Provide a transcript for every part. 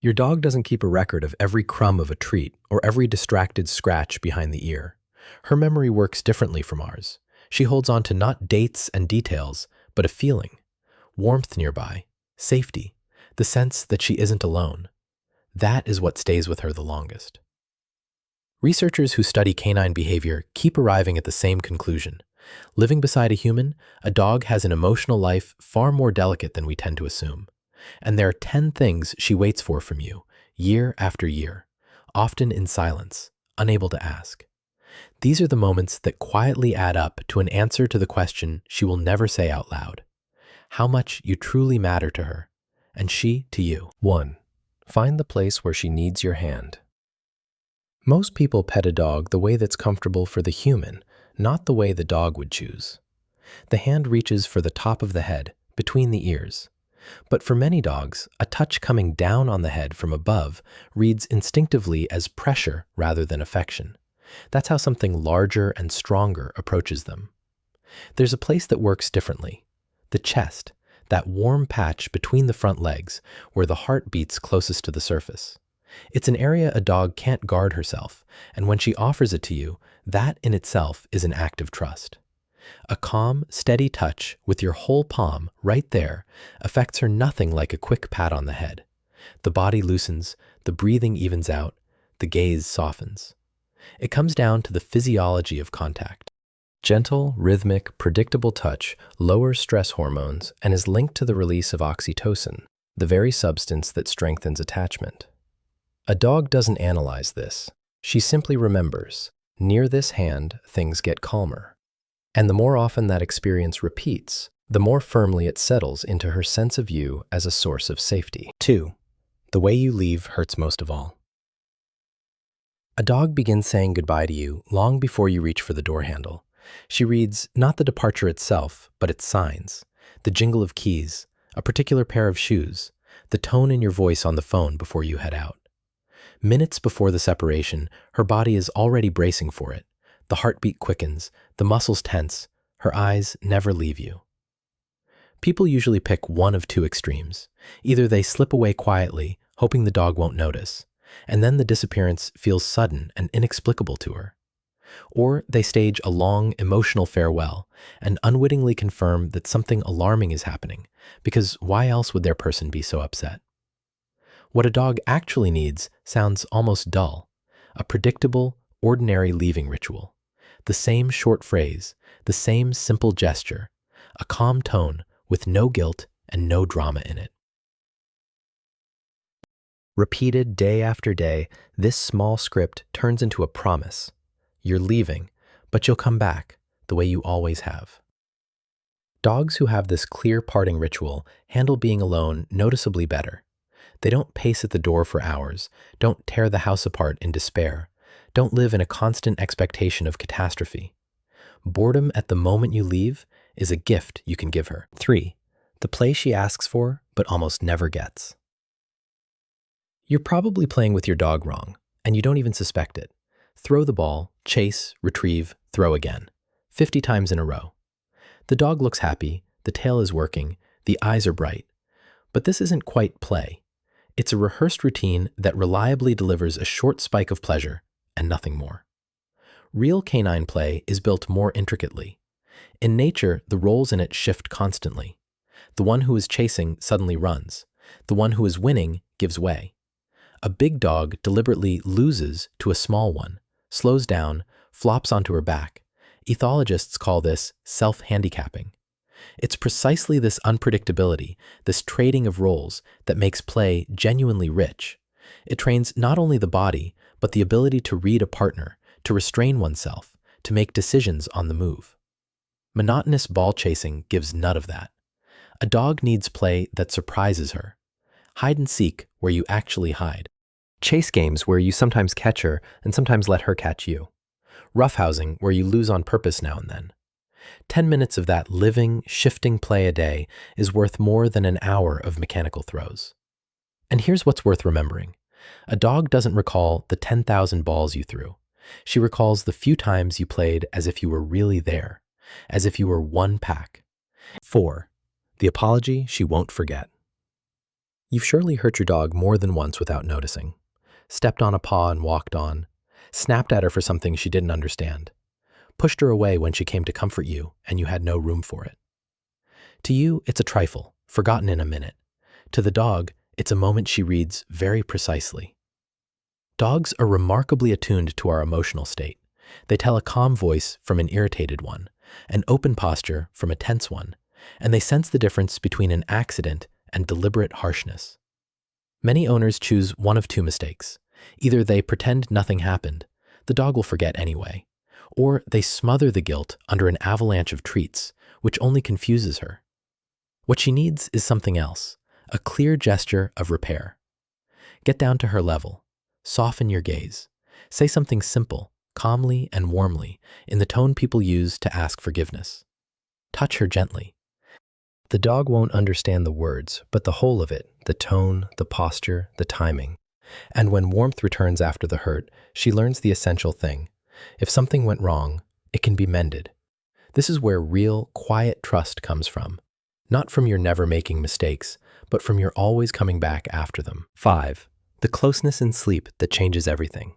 Your dog doesn't keep a record of every crumb of a treat or every distracted scratch behind the ear. Her memory works differently from ours. She holds on to not dates and details, but a feeling, warmth nearby, safety, the sense that she isn't alone. That is what stays with her the longest. Researchers who study canine behavior keep arriving at the same conclusion. Living beside a human, a dog has an emotional life far more delicate than we tend to assume. And there are 10 things she waits for from you, year after year, often in silence, unable to ask. These are the moments that quietly add up to an answer to the question she will never say out loud: how much you truly matter to her, and she to you. 1. Find the place where she needs your hand. Most people pet a dog the way that's comfortable for the human, not the way the dog would choose. The hand reaches for the top of the head, between the ears. But for many dogs, a touch coming down on the head from above reads instinctively as pressure rather than affection. That's how something larger and stronger approaches them. There's a place that works differently: the chest, that warm patch between the front legs where the heart beats closest to the surface. It's an area a dog can't guard herself, and when she offers it to you, that in itself is an act of trust. A calm, steady touch with your whole palm right there affects her nothing like a quick pat on the head. The body loosens, the breathing evens out, the gaze softens. It comes down to the physiology of contact. Gentle, rhythmic, predictable touch lowers stress hormones and is linked to the release of oxytocin, the very substance that strengthens attachment. A dog doesn't analyze this. She simply remembers, near this hand, things get calmer. And the more often that experience repeats, the more firmly it settles into her sense of you as a source of safety. 2. The way you leave hurts most of all. A dog begins saying goodbye to you long before you reach for the door handle. She reads not the departure itself, but its signs: the jingle of keys, a particular pair of shoes, the tone in your voice on the phone before you head out. Minutes before the separation, her body is already bracing for it. The heartbeat quickens, the muscles tense, her eyes never leave you. People usually pick one of two extremes. Either they slip away quietly, hoping the dog won't notice, and then the disappearance feels sudden and inexplicable to her. Or they stage a long, emotional farewell and unwittingly confirm that something alarming is happening, because why else would their person be so upset? What a dog actually needs sounds almost dull: a predictable, ordinary leaving ritual. The same short phrase, the same simple gesture, a calm tone with no guilt and no drama in it. Repeated day after day, this small script turns into a promise. You're leaving, but you'll come back, the way you always have. Dogs who have this clear parting ritual handle being alone noticeably better. They don't pace at the door for hours, don't tear the house apart in despair, don't live in a constant expectation of catastrophe. Boredom at the moment you leave is a gift you can give her. 3. The play she asks for, but almost never gets. You're probably playing with your dog wrong, and you don't even suspect it. Throw the ball, chase, retrieve, throw again, 50 times in a row. The dog looks happy, the tail is working, the eyes are bright. But this isn't quite play. It's a rehearsed routine that reliably delivers a short spike of pleasure and nothing more. Real canine play is built more intricately. In nature, the roles in it shift constantly. The one who is chasing suddenly runs. The one who is winning gives way. A big dog deliberately loses to a small one, slows down, flops onto her back. Ethologists call this self-handicapping. It's precisely this unpredictability, this trading of roles, that makes play genuinely rich. It trains not only the body, but the ability to read a partner, to restrain oneself, to make decisions on the move. Monotonous ball chasing gives none of that. A dog needs play that surprises her. Hide and seek where you actually hide. Chase games where you sometimes catch her and sometimes let her catch you. Roughhousing where you lose on purpose now and then. 10 minutes of that living, shifting play a day is worth more than an hour of mechanical throws. And here's what's worth remembering. A dog doesn't recall the 10,000 balls you threw. She recalls the few times you played as if you were really there, as if you were one pack. 4. The apology she won't forget. You've surely hurt your dog more than once without noticing. Stepped on a paw and walked on. Snapped at her for something she didn't understand. Pushed her away when she came to comfort you and you had no room for it. To you, it's a trifle, forgotten in a minute. To the dog, it's a moment she reads very precisely. Dogs are remarkably attuned to our emotional state. They tell a calm voice from an irritated one, an open posture from a tense one, and they sense the difference between an accident and deliberate harshness. Many owners choose one of two mistakes. Either they pretend nothing happened, the dog will forget anyway, or they smother the guilt under an avalanche of treats, which only confuses her. What she needs is something else, a clear gesture of repair. Get down to her level. Soften your gaze. Say something simple, calmly and warmly, in the tone people use to ask forgiveness. Touch her gently. The dog won't understand the words, but the whole of it, the tone, the posture, the timing. And when warmth returns after the hurt, she learns the essential thing. If something went wrong, it can be mended. This is where real, quiet trust comes from. Not from your never making mistakes, but from your always coming back after them. 5. The closeness in sleep that changes everything.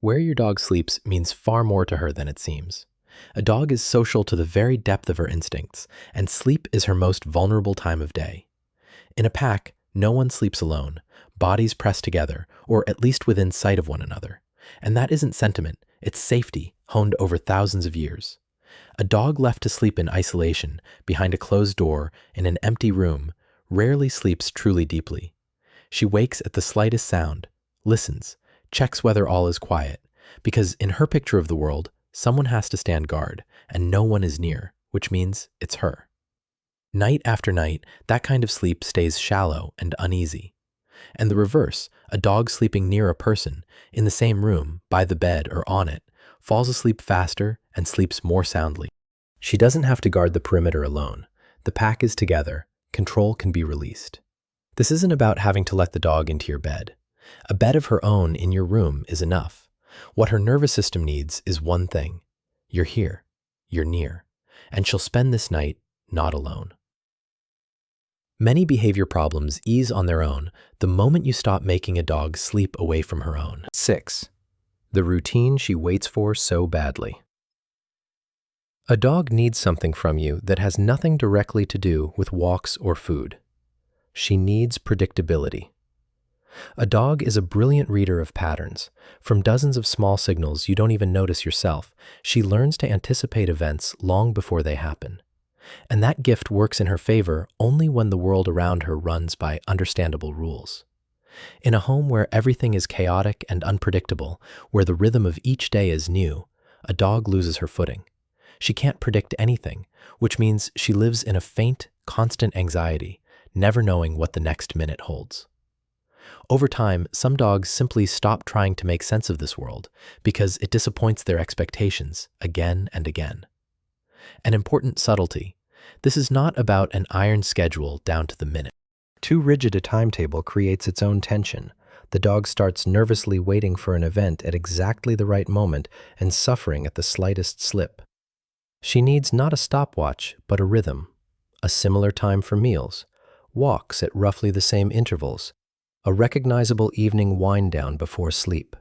Where your dog sleeps means far more to her than it seems. A dog is social to the very depth of her instincts, and sleep is her most vulnerable time of day. In a pack, no one sleeps alone, bodies pressed together, or at least within sight of one another. And that isn't sentiment, it's safety, honed over thousands of years. A dog left to sleep in isolation, behind a closed door, in an empty room, rarely sleeps truly deeply. She wakes at the slightest sound, listens, checks whether all is quiet, because in her picture of the world, someone has to stand guard, and no one is near, which means it's her. Night after night, that kind of sleep stays shallow and uneasy. And the reverse, a dog sleeping near a person, in the same room, by the bed or on it, falls asleep faster and sleeps more soundly. She doesn't have to guard the perimeter alone. The pack is together, control can be released. This isn't about having to let the dog into your bed. A bed of her own in your room is enough. What her nervous system needs is one thing. You're here, you're near, and she'll spend this night not alone. Many behavior problems ease on their own the moment you stop making a dog sleep away from her own. 6. The routine she waits for so badly. A dog needs something from you that has nothing directly to do with walks or food. She needs predictability. A dog is a brilliant reader of patterns. From dozens of small signals you don't even notice yourself, she learns to anticipate events long before they happen. And that gift works in her favor only when the world around her runs by understandable rules. In a home where everything is chaotic and unpredictable, where the rhythm of each day is new, a dog loses her footing. She can't predict anything, which means she lives in a faint, constant anxiety, never knowing what the next minute holds. Over time, some dogs simply stop trying to make sense of this world because it disappoints their expectations again and again. An important subtlety: this is not about an iron schedule down to the minute. Too rigid a timetable creates its own tension. The dog starts nervously waiting for an event at exactly the right moment and suffering at the slightest slip. She needs not a stopwatch, but a rhythm. A similar time for meals, walks at roughly the same intervals, a recognizable evening wind-down before sleep.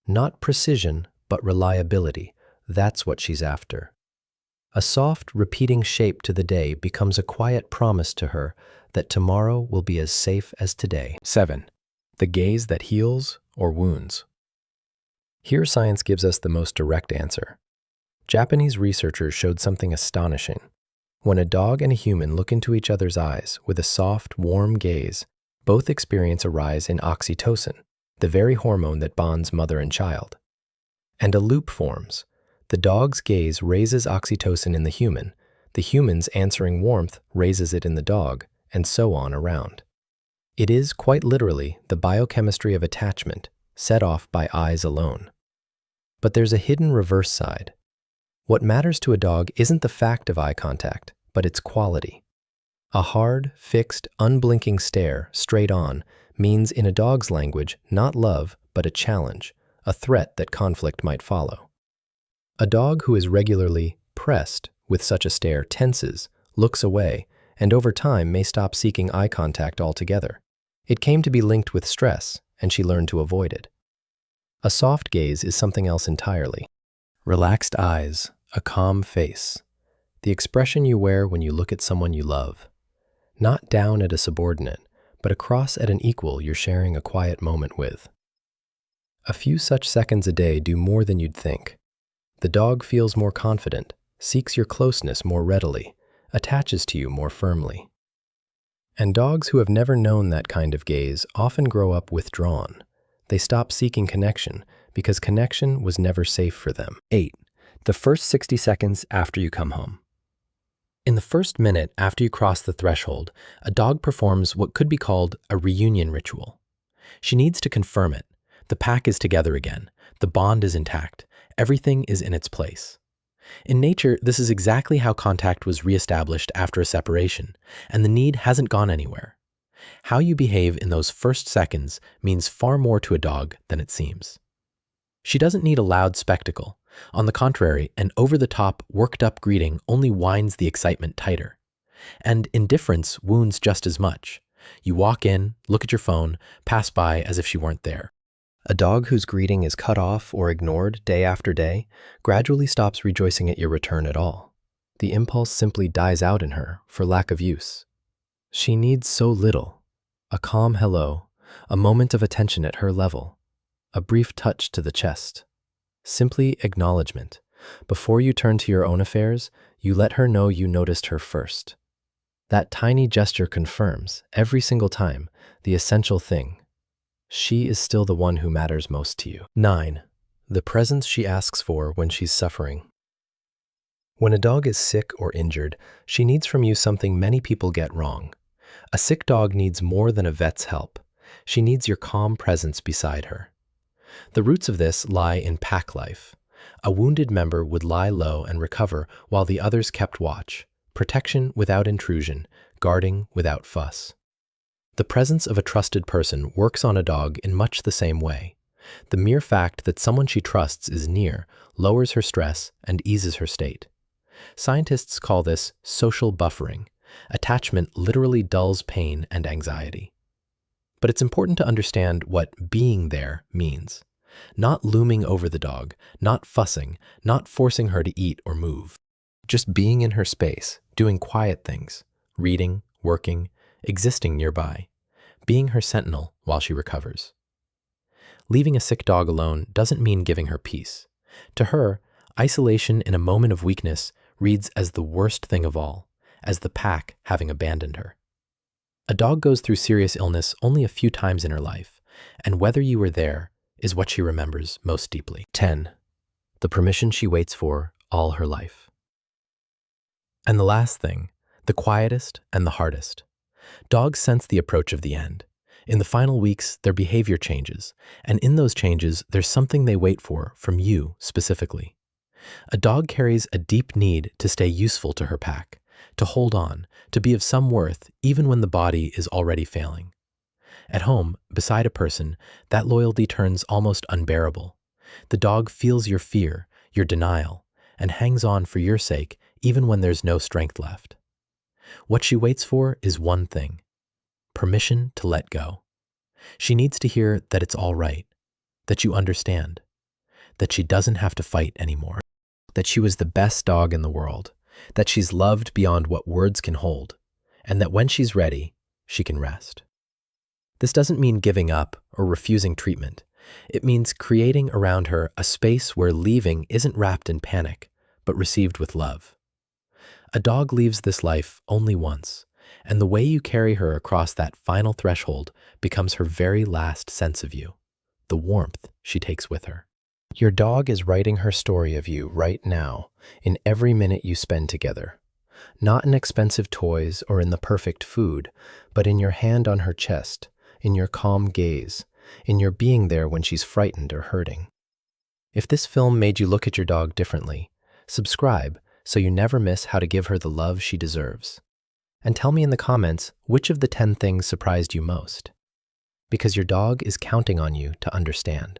Not precision, but reliability. That's what she's after. A soft, repeating shape to the day becomes a quiet promise to her that tomorrow will be as safe as today. 7. The gaze that heals or wounds. Here science gives us the most direct answer. Japanese researchers showed something astonishing. When a dog and a human look into each other's eyes with a soft, warm gaze, both experience a rise in oxytocin, the very hormone that bonds mother and child. And a loop forms. The dog's gaze raises oxytocin in the human's answering warmth raises it in the dog, and so on around. It is, quite literally, the biochemistry of attachment, set off by eyes alone. But there's a hidden reverse side. What matters to a dog isn't the fact of eye contact, but its quality. A hard, fixed, unblinking stare, straight on, means in a dog's language not love, but a challenge, a threat that conflict might follow. A dog who is regularly pressed with such a stare tenses, looks away, and over time may stop seeking eye contact altogether. It came to be linked with stress, and she learned to avoid it. A soft gaze is something else entirely. Relaxed eyes, a calm face. The expression you wear when you look at someone you love. Not down at a subordinate, but across at an equal you're sharing a quiet moment with. A few such seconds a day do more than you'd think. The dog feels more confident, seeks your closeness more readily, attaches to you more firmly. And dogs who have never known that kind of gaze often grow up withdrawn. They stop seeking connection because connection was never safe for them. 8. The first 60 seconds after you come home. In the first minute after you cross the threshold, a dog performs what could be called a reunion ritual. She needs to confirm it. The pack is together again. The bond is intact. Everything is in its place. In nature, this is exactly how contact was reestablished after a separation, and the need hasn't gone anywhere. How you behave in those first seconds means far more to a dog than it seems. She doesn't need a loud spectacle. On the contrary, an over-the-top, worked-up greeting only winds the excitement tighter. And indifference wounds just as much. You walk in, look at your phone, pass by as if she weren't there. A dog whose greeting is cut off or ignored day after day gradually stops rejoicing at your return at all. The impulse simply dies out in her for lack of use. She needs so little. A calm hello, a moment of attention at her level, a brief touch to the chest. Simply acknowledgement. Before you turn to your own affairs, you let her know you noticed her first. That tiny gesture confirms, every single time, the essential thing. She is still the one who matters most to you. 9. The presence she asks for when she's suffering. When a dog is sick or injured, she needs from you something many people get wrong. A sick dog needs more than a vet's help. She needs your calm presence beside her. The roots of this lie in pack life. A wounded member would lie low and recover while the others kept watch. Protection without intrusion, guarding without fuss. The presence of a trusted person works on a dog in much the same way. The mere fact that someone she trusts is near lowers her stress and eases her state. Scientists call this social buffering. Attachment literally dulls pain and anxiety. But it's important to understand what being there means. Not looming over the dog, not fussing, not forcing her to eat or move. Just being in her space, doing quiet things, reading, working, existing nearby, being her sentinel while she recovers. Leaving a sick dog alone doesn't mean giving her peace. To her, isolation in a moment of weakness reads as the worst thing of all, as the pack having abandoned her. A dog goes through serious illness only a few times in her life, and whether you were there is what she remembers most deeply. 10. The permission she waits for all her life. And the last thing, the quietest and the hardest. Dogs sense the approach of the end. In the final weeks, their behavior changes, and in those changes, there's something they wait for from you specifically. A dog carries a deep need to stay useful to her pack, to hold on, to be of some worth even when the body is already failing. At home, beside a person, that loyalty turns almost unbearable. The dog feels your fear, your denial, and hangs on for your sake even when there's no strength left. What she waits for is one thing: permission to let go. She needs to hear that it's all right, that you understand, that she doesn't have to fight anymore, that she was the best dog in the world, that she's loved beyond what words can hold, and that when she's ready, she can rest. This doesn't mean giving up or refusing treatment. It means creating around her a space where leaving isn't wrapped in panic, but received with love. A dog leaves this life only once, and the way you carry her across that final threshold becomes her very last sense of you, the warmth she takes with her. Your dog is writing her story of you right now, in every minute you spend together. Not in expensive toys or in the perfect food, but in your hand on her chest, in your calm gaze, in your being there when she's frightened or hurting. If this film made you look at your dog differently, subscribe so you never miss how to give her the love she deserves. And tell me in the comments which of the 10 things surprised you most. Because your dog is counting on you to understand.